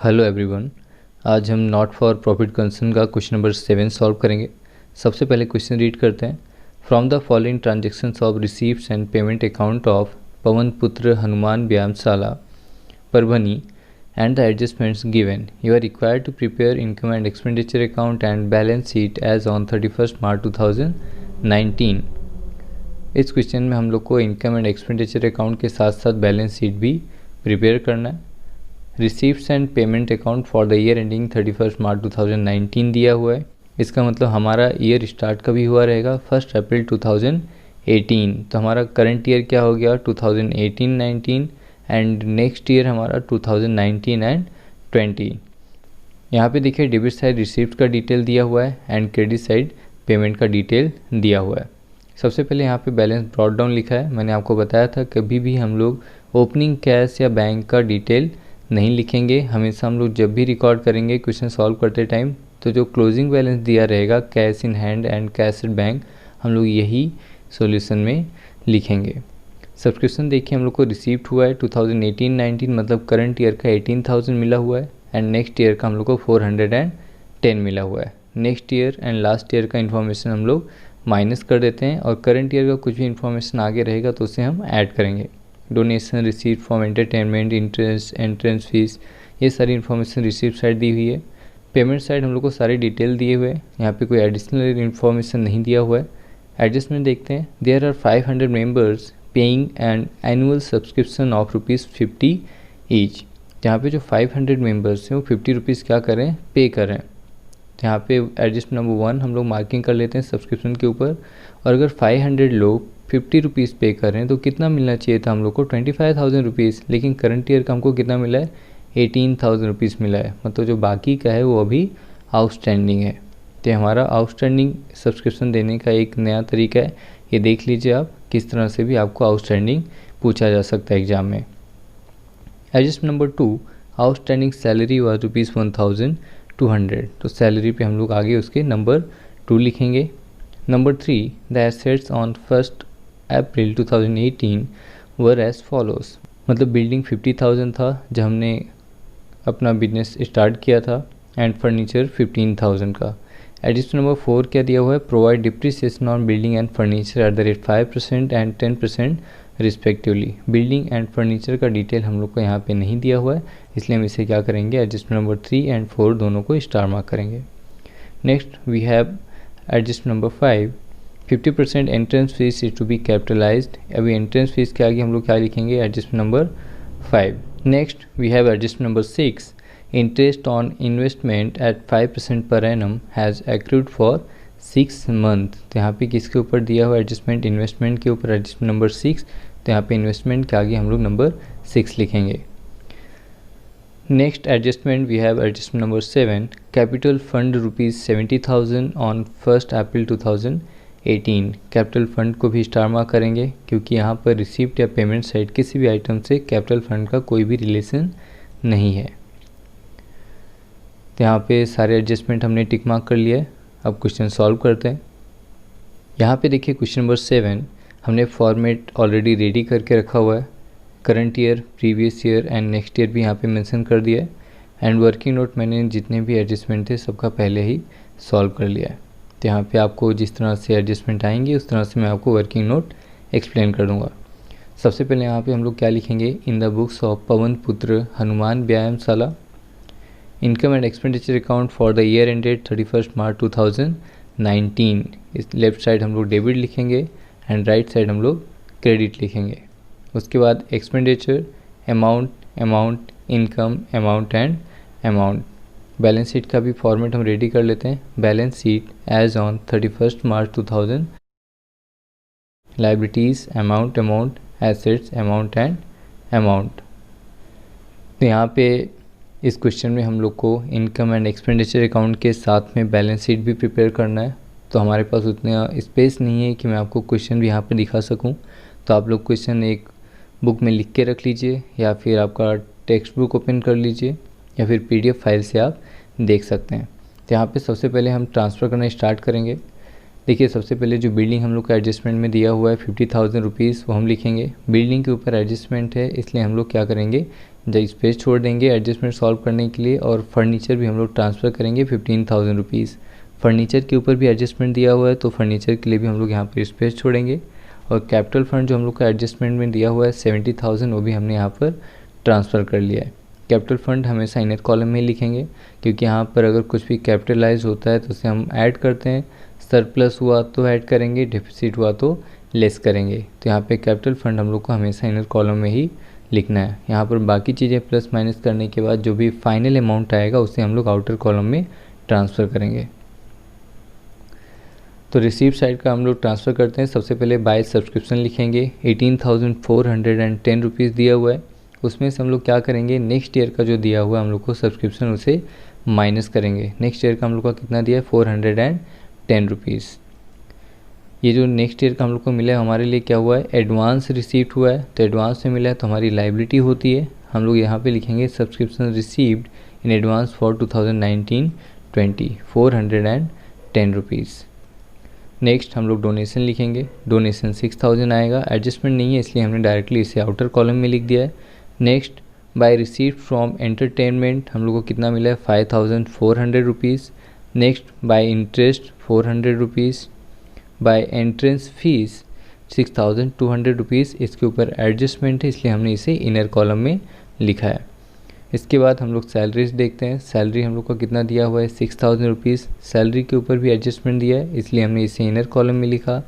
Hello everyone. आज हम not for profit concern का क्वेश्चन नंबर 7 सॉल्व करेंगे। सबसे पहले क्वेश्चन रीड करते हैं। From the following transactions of receipts and payment account of Pawan Putra Hanuman व्यायामशाला Parbhani and the adjustments given, you are required to prepare income and expenditure account and balance sheet as on 31st March 2019। इस question में हम लोग को income and expenditure account के साथ साथ balance sheet भी प्रिपेयर करना है। Receipts and payment account for the year ending 31 मार्च 2019 दिया हुआ है। इसका मतलब हमारा ईयर स्टार्ट कभी हुआ रहेगा 1 अप्रैल 2018। तो हमारा करंट ईयर क्या हो गया 2018-19 एंड नेक्स्ट ईयर हमारा 2019 एंड 20। यहाँ पे देखिए डेबिट साइड रिसीप्ट का डिटेल दिया हुआ है एंड क्रेडिट साइड पेमेंट का डिटेल दिया हुआ है। सबसे पहले यहाँ पे बैलेंस ब्रॉट डाउन लिखा है। मैंने आपको बताया था कभी भी हम लोग ओपनिंग कैश या बैंक का डिटेल नहीं लिखेंगे। हमेशा हम लोग जब भी रिकॉर्ड करेंगे क्वेश्चन सॉल्व करते टाइम तो जो क्लोजिंग बैलेंस दिया रहेगा cash in hand and cash at bank हम लोग यही सॉल्यूशन में लिखेंगे। सब्सक्रिप्शन देखिए हम लोग को रिसीव्ड हुआ है 2018-19 मतलब करंट ईयर का 18,000 मिला हुआ है एंड नेक्स्ट ईयर का हम लोग को 410 मिला हुआ है। Next year and last year का इन्फॉर्मेशन हम लोग माइनस कर देते हैं और करंट ईयर का कुछ भी इन्फॉर्मेशन आगे रहेगा तो उसे हम ऐड करेंगे। Donation receive from entertainment interest entrance fees ये सारी इन्फॉर्मेशन रिसीव साइड दी हुई है। पेमेंट साइड हम लोग को सारी डिटेल दिए हुए हैं। यहाँ पे कोई एडिशनल इन्फॉर्मेशन नहीं दिया हुआ है। एडजस्टमेंट देखते हैं। There are 500 members paying and annual subscription of ₹50 each. यहाँ पे जो 500 मेंबर्स हैं वो 50 रुपीज़ क्या करें पे करें। तो यहाँ पे एडजस्टमेंट नंबर 1 हम लोग मार्किंग कर लेते हैं सब्सक्रिप्शन के ऊपर। और अगर 500 लोग 50 रुपीज़ पे कर रहे हैं तो कितना मिलना चाहिए था हम लोग को 25,000 रुपीज़, लेकिन करंट ईयर का हमको कितना मिला है 18,000 रुपीज़ मिला है। मतलब जो बाकी का है वो अभी आउटस्टैंडिंग है। तो हमारा आउटस्टैंडिंग सब्सक्रिप्शन देने का एक नया तरीका है। ये देख लीजिए आप किस तरह से भी आपको आउटस्टैंडिंग पूछा जा सकता है एग्जाम में। एडजस्टमेंट नंबर 2 आउटस्टैंडिंग सैलरी व ₹1,200। तो सैलरी पे हम लोग आगे उसके नंबर 2 लिखेंगे। Number 3 the assets on 1 April 2018 were as follows. मतलब बिल्डिंग 50,000 था जब हमने अपना बिजनेस स्टार्ट किया था एंड फर्नीचर 15,000 का। एडिशनल नंबर 4 क्या दिया हुआ है provide depreciation on building and furniture at the rate 5% and 10% respectively. Building and furniture का डिटेल हम लोग को यहाँ पे नहीं दिया हुआ है इसलिए हम इसे क्या करेंगे एडजस्टमेंट नंबर 3 एंड 4 दोनों को स्टार मार्क करेंगे। Next we have adjustment number 5 50% entrance fee is to be capitalised. अभी एंट्रेंस फीस के आगे हम लोग क्या लिखेंगे adjustment number 5। Next we have adjustment number 6 interest on investment at 5% per annum has accrued for 6 month. तो यहाँ पे किसके ऊपर दिया हुआ एडजस्टमेंट इन्वेस्टमेंट के ऊपर एडजस्टमेंट नंबर 6। तो यहाँ पे इन्वेस्टमेंट के आगे हम लोग नंबर 6 लिखेंगे। Next adjustment we have adjustment number 7 capital fund ₹70,000 on 1 April 2018। Capital fund को भी स्टार मार्क करेंगे क्योंकि यहाँ पर रिसीप्ट या पेमेंट साइड किसी भी आइटम से कैपिटल फंड का कोई भी रिलेशन नहीं है। तो यहाँ पे सारे एडजस्टमेंट हमने टिक मार्क कर लिया है। अब क्वेश्चन सॉल्व करते हैं। यहाँ पे देखिए क्वेश्चन नंबर 7 हमने फॉर्मेट ऑलरेडी रेडी करके रखा हुआ है। Current year previous year and next year भी यहाँ पे मेंशन कर दिया है एंड वर्किंग नोट मैंने जितने भी एडजस्टमेंट थे सबका पहले ही सॉल्व कर लिया है। तो यहाँ पे आपको जिस तरह से एडजस्टमेंट आएंगे उस तरह से मैं आपको वर्किंग नोट एक्सप्लेन कर दूँगा। सबसे पहले यहाँ पे हम लोग क्या लिखेंगे in the books of Pawan Putra Hanuman व्यायामशाला income and expenditure account for the year ended 31 मार्च 2019। इस लेफ्ट साइड हम लोग डेबिट लिखेंगे एंड राइट साइड हम लोग क्रेडिट लिखेंगे। उसके बाद expenditure amount income amount and amount. Balance sheet का भी फॉर्मेट हम रेडी कर लेते हैं। Balance sheet as on 31 March 2000 liabilities amount assets amount and amount. तो यहाँ पे इस क्वेश्चन में हम लोग को इनकम एंड एक्सपेंडिचर अकाउंट के साथ में बैलेंस शीट भी प्रिपेयर करना है। तो हमारे पास उतना स्पेस नहीं है कि मैं आपको क्वेश्चन भी यहाँ पे दिखा सकूँ। तो आप लोग क्वेश्चन एक बुक में लिख के रख लीजिए या फिर आपका टेक्स्ट बुक ओपन कर लीजिए या फिर PDF फाइल से आप देख सकते हैं। तो यहाँ पे सबसे पहले हम ट्रांसफ़र करना स्टार्ट करेंगे। देखिए सबसे पहले जो बिल्डिंग हम लोग का एडजस्टमेंट में दिया हुआ है 50,000 रुपीज़, वो हम लिखेंगे। बिल्डिंग के ऊपर एडजस्टमेंट है, इसलिए हम लोग क्या करेंगे, जब स्पेस छोड़ देंगे एडजस्टमेंट सॉल्व करने के लिए, और फर्नीचर भी हम लोग ट्रांसफ़र करेंगे 15,000 रुपीज़। फर्नीचर के ऊपर भी एडजस्टमेंट दिया हुआ है, तो फर्नीचर के लिए भी हम लोग यहाँ पर स्पेस छोड़ेंगे। और कैपिटल फंड जो हम लोग का एडजस्टमेंट में दिया हुआ है 70,000, वो भी हमने यहाँ पर ट्रांसफ़र कर लिया है। कैपिटल फंड हमेशा इनर कॉलम में लिखेंगे, क्योंकि यहाँ पर अगर कुछ भी कैपिटलाइज होता है तो उसे हम ऐड करते हैं। सरप्लस हुआ तो ऐड करेंगे, डेफिसिट हुआ तो लेस करेंगे। तो यहाँ पे कैपिटल फंड हम लोग को हमेशा इनर कॉलम में ही लिखना है। यहाँ पर बाकी चीज़ें प्लस माइनस करने के बाद जो भी फाइनल अमाउंट आएगा उसे हम लोग आउटर कॉलम में ट्रांसफ़र करेंगे। तो रिसीव साइड का हम लोग ट्रांसफ़र करते हैं। सबसे पहले बाय सब्सक्रिप्शन लिखेंगे, 18,410 रुपीज़ दिया हुआ है। उसमें से हम लोग क्या करेंगे, नेक्स्ट ईयर का जो दिया हुआ है हम लोग को सब्सक्रिप्शन, उसे माइनस करेंगे। नेक्स्ट ईयर का हम लोग का कितना दिया है, 410 रुपीज़। ये जो नेक्स्ट ईयर का हम लोग को मिला है हमारे लिए क्या हुआ है, एडवांस रिसीव्ड हुआ है। तो एडवांस में मिला है तो हमारी लाइबिलिटी होती है। हम लोग यहाँ पे लिखेंगे subscription received in advance for 2019-20 410 rupees. Next हम लोग डोनेशन लिखेंगे, डोनेशन 6,000 आएगा। एडजस्टमेंट नहीं है इसलिए हमने डायरेक्टली इसे आउटर कॉलम में लिख दिया है। Next by received from entertainment हम लोग को कितना मिला है, 5,400 rupees. Next by interest 400 rupees. By entrance fee 6,200 rupees. इसके ऊपर एडजस्टमेंट है इसलिए हमने इसे इनर कॉलम में लिखा है। इसके बाद हम लोग सैलरीज देखते हैं। सैलरी हम लोग को कितना दिया हुआ है, 6,000 रुपीज़। सैलरी के ऊपर भी एडजस्टमेंट दिया है इसलिए हमने इसे इनर कॉलम में लिखा।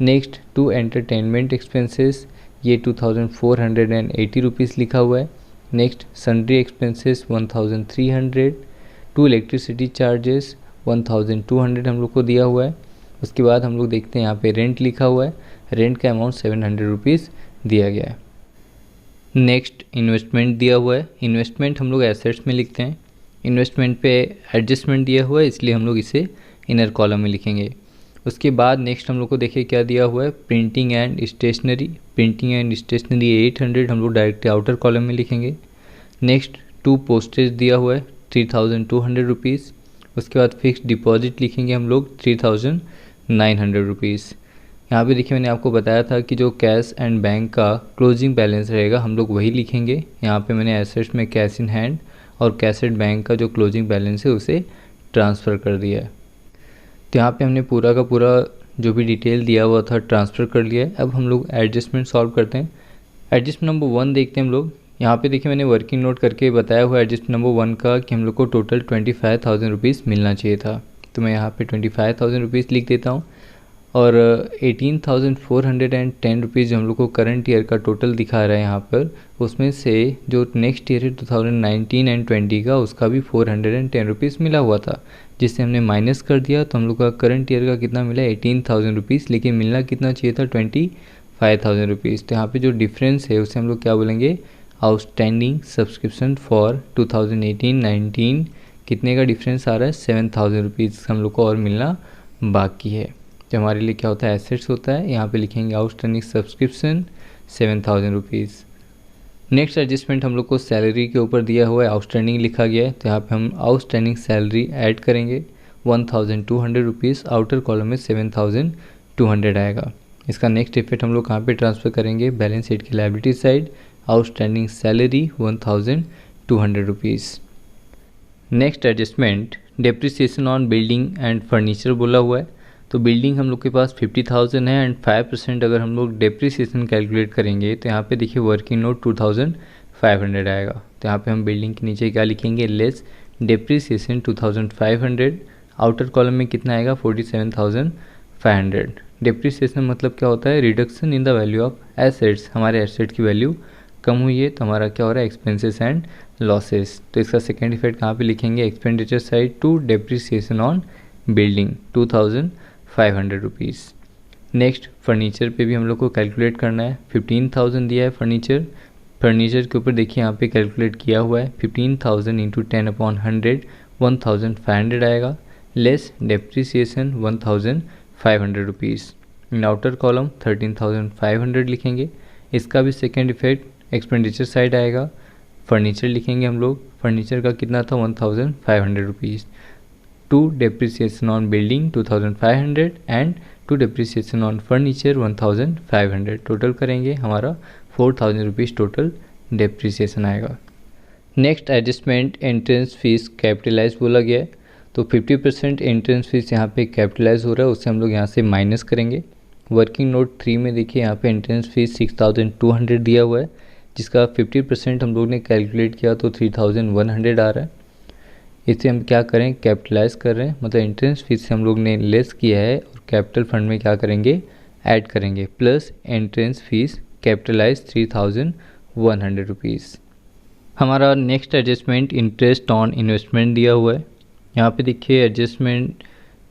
नेक्स्ट टू एंटरटेनमेंट एक्सपेंसेस, ये 2,480 रुपीज़ लिखा हुआ है। Next sundry expenses 1,300। To electricity charges 1,200 हम लोग को दिया हुआ है। उसके बाद हम लोग देखते हैं यहाँ पे रेंट लिखा हुआ है, रेंट का अमाउंट 700 रुपीज़ दिया गया है। नेक्स्ट इन्वेस्टमेंट दिया हुआ है, इन्वेस्टमेंट हम लोग एसेट्स में लिखते हैं। इन्वेस्टमेंट पे एडजस्टमेंट दिया हुआ है इसलिए हम लोग इसे इनर कॉलम में लिखेंगे। उसके बाद नेक्स्ट हम लोग को देखिए क्या दिया हुआ है, printing and stationery. Printing and stationery 800 हम लोग डायरेक्टली आउटर कॉलम में लिखेंगे। नेक्स्ट टू पोस्टेज दिया हुआ है 3,200 रुपीज़। उसके बाद फिक्स्ड डिपॉजिट लिखेंगे हम लोग 3,900 रुपीज़। यहाँ पे देखिए मैंने आपको बताया था कि जो कैश एंड बैंक का क्लोजिंग बैलेंस रहेगा हम लोग वही लिखेंगे। यहाँ पे मैंने एसेट्स में कैश इन हैंड और कैश एंड बैंक का जो क्लोजिंग बैलेंस है उसे ट्रांसफ़र कर दिया है। तो यहाँ पे हमने पूरा का पूरा जो भी डिटेल दिया हुआ था ट्रांसफ़र कर लिया है। अब हम लोग एडजस्टमेंट सॉल्व करते हैं। एडजस्टमेंट नंबर 1 देखते हैं हम लोग। यहाँ पे देखिए मैंने वर्किंग नोट करके बताया हुआ एडजस्टमेंट नंबर 1 का कि हम लोग को टोटल 25,000 रुपीज़ मिलना चाहिए था। तो मैं यहाँ पे 25,000 रुपीज़ लिख देता हूँ। और 18,410 रुपीज़ जो हम लोग को करंट ईयर का टोटल दिखा रहा है यहाँ पर, उसमें से जो नेक्स्ट ईयर है 2019 एंड 20 का, उसका भी 410 रुपीज़ मिला हुआ था, जिससे हमने माइनस कर दिया। तो हम लोग का करंट ईयर का कितना मिला, 18,000 रुपीज़, लेकिन मिलना कितना चाहिए था, 25,000 रुपीज़। तो यहाँ पे जो डिफरेंस है उसे हम लोग क्या बोलेंगे, आउटस्टैंडिंग सब्सक्रिप्शन फॉर 2018-19 कितने का डिफरेंस आ रहा है, 7,000 रुपीज़ हम लोग को और मिलना बाकी है। तो हमारे लिए क्या होता है, एसेट्स होता है। यहाँ पे लिखेंगे outstanding subscription 7,000 rupees. Next adjustment हम लोग को सैलरी के ऊपर दिया हुआ है, आउटस्टैंडिंग लिखा गया है। तो यहाँ पे हम आउटस्टैंडिंग सैलरी ऐड करेंगे 1,200 रुपीज़। आउटर कॉलम में 7,200 आएगा। इसका नेक्स्ट इफेक्ट हम लोग कहाँ पे ट्रांसफ़र करेंगे, बैलेंस शीट की liability side, outstanding salary 1,200 rupees. Next adjustment depreciation on building and furniture बोला हुआ है। तो बिल्डिंग हम लोग के पास 50,000 है एंड 5% अगर हम लोग डेप्रिसिएशन कैलकुलेट करेंगे तो यहाँ पे देखिए वर्किंग नोट 2,500 आएगा। तो यहाँ पे हम बिल्डिंग के नीचे क्या लिखेंगे, लेस डेप्रिसिएशन 2,500। आउटर कॉलम में कितना आएगा, 47,500। डेप्रिसिएशन मतलब क्या होता है, reduction in the value of assets. हमारे एसेट की वैल्यू कम हुई है तो हमारा क्या हो रहा है, एक्सपेंसेस एंड लॉसेस। तो इसका सेकेंड इफेक्ट कहाँ पे लिखेंगे, expenditure side to depreciation on building 2,500 rupees. Next furniture पे भी हम लोग को कैलकुलेट करना है। 15,000 दिया है फर्नीचर। फर्नीचर के ऊपर देखिए यहाँ पे कैलकुलेट किया हुआ है 15,000 इंटू 10/100 1,500 आएगा, less depreciation 1,500 rupees. In outer column 13,500 लिखेंगे। इसका भी सेकेंड इफेक्ट एक्सपेंडिचर साइड आएगा। फर्नीचर लिखेंगे हम लोग, फर्नीचर का कितना था, 1,500 rupees. To depreciation on building 2,500 and to depreciation on furniture 1500, total करेंगे हमारा 4000 रुपीज़ टोटल डेप्रिसिएशन आएगा। Next adjustment entrance fees capitalise बोला गया है, तो 50% एंट्रेंस फीस यहाँ पे कैपिटलाइज हो रहा है, उससे हम लोग यहाँ से माइनस करेंगे। वर्किंग नोट 3 में देखिए यहाँ पे एंट्रेंस फीस 6200 दिया हुआ है, जिसका 50% हम लोग ने कैलकुलेट किया तो 3100 आ रहा है। इसे हम क्या करें, कैपिटलाइज कर रहे हैं, मतलब एंट्रेंस फीस से हम लोग ने लेस किया है और कैपिटल फंड में क्या करेंगे, ऐड करेंगे, plus entrance fees capitalise 3100 rupees. हमारा next adjustment interest on investment दिया हुआ है। यहाँ पे देखिए एडजस्टमेंट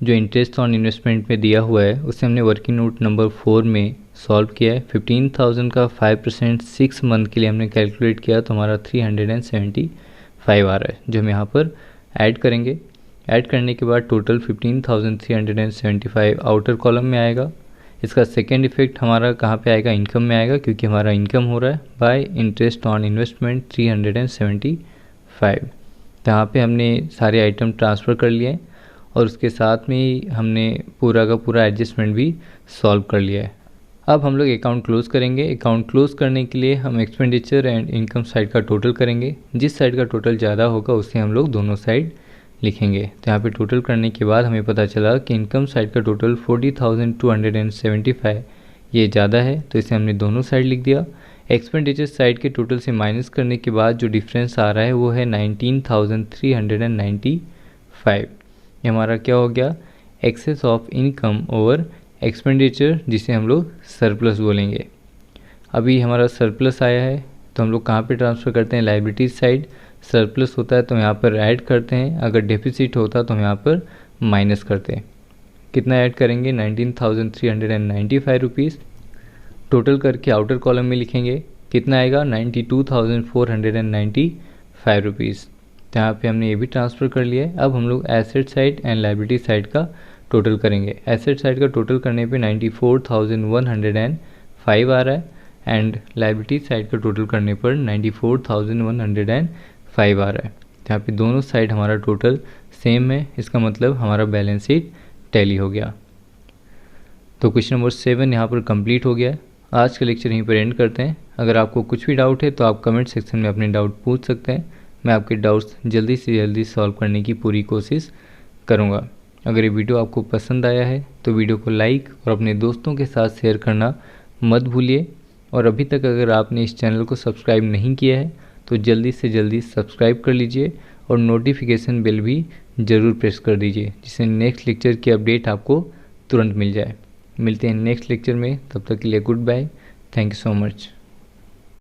जो इंटरेस्ट ऑन इन्वेस्टमेंट में दिया हुआ है उसे हमने वर्किंग नोट नंबर 4 में सॉल्व किया है। 15,000 का 5% 6 मंथ के लिए हमने कैलकुलेट किया तो हमारा 375 आ रहा है, जो हम यहाँ पर ऐड करेंगे। ऐड करने के बाद टोटल 15,375 आउटर कॉलम में आएगा। इसका सेकेंड इफेक्ट हमारा कहाँ पे आएगा, इनकम में आएगा, क्योंकि हमारा इनकम हो रहा है बाय इंटरेस्ट ऑन इन्वेस्टमेंट 375। तो यहाँ पे हमने सारे आइटम ट्रांसफ़र कर लिए हैं और उसके साथ में ही हमने पूरा का पूरा एडजस्टमेंट भी सॉल्व कर लिया है। अब हम लोग अकाउंट क्लोज़ करेंगे। अकाउंट क्लोज़ करने के लिए हम एक्सपेंडिचर एंड इनकम साइड का टोटल करेंगे। जिस साइड का टोटल ज़्यादा होगा उससे हम लोग दोनों साइड लिखेंगे। तो यहाँ पे टोटल करने के बाद हमें पता चला कि इनकम साइड का टोटल 40,275 ये ज़्यादा है, तो इसे हमने दोनों साइड लिख दिया। एक्सपेंडिचर साइड के टोटल से माइनस करने के बाद जो डिफरेंस आ रहा है वो है 19,395। ये हमारा क्या हो गया, excess of income over expenditure, जिसे हम लोग सरप्लस बोलेंगे। अभी हमारा सरप्लस आया है तो हम लोग कहाँ पे ट्रांसफ़र करते हैं, लायबिलिटीज साइड। सरप्लस होता है तो यहाँ पर ऐड करते हैं, अगर डेफिसिट होता तो हम यहाँ पर माइनस करते हैं। कितना ऐड करेंगे, 19,395 रुपीज़। टोटल करके आउटर कॉलम में लिखेंगे, कितना आएगा, 92,495 रुपीज़। तो यहाँ पे हमने ये भी ट्रांसफ़र कर लिया है। अब हम लोग asset side and liability side का टोटल करेंगे। एसेट साइड का टोटल करने पे 94,105 आ रहा है एंड लायबिलिटी साइड का टोटल करने पर 94,105 आ रहा है। तो यहाँ पे दोनों साइड हमारा टोटल सेम है, इसका मतलब हमारा बैलेंस शीट टैली हो गया। तो क्वेश्चन नंबर 7 यहाँ पर कंप्लीट हो गया है। आज का लेक्चर यहीं पर एंड करते हैं। अगर आपको कुछ भी डाउट है तो आप कमेंट सेक्शन में अपने डाउट पूछ सकते हैं। मैं आपके डाउट्स जल्दी से जल्दी सॉल्व करने की पूरी कोशिश करूँगा। अगर ये वीडियो आपको पसंद आया है तो वीडियो को लाइक और अपने दोस्तों के साथ शेयर करना मत भूलिए। और अभी तक अगर आपने इस चैनल को सब्सक्राइब नहीं किया है तो जल्दी से जल्दी सब्सक्राइब कर लीजिए और नोटिफिकेशन बेल भी ज़रूर प्रेस कर दीजिए, जिससे नेक्स्ट लेक्चर की अपडेट आपको तुरंत मिल जाए। मिलते हैं नेक्स्ट लेक्चर में, तब तक के लिए goodbye, thank you so much.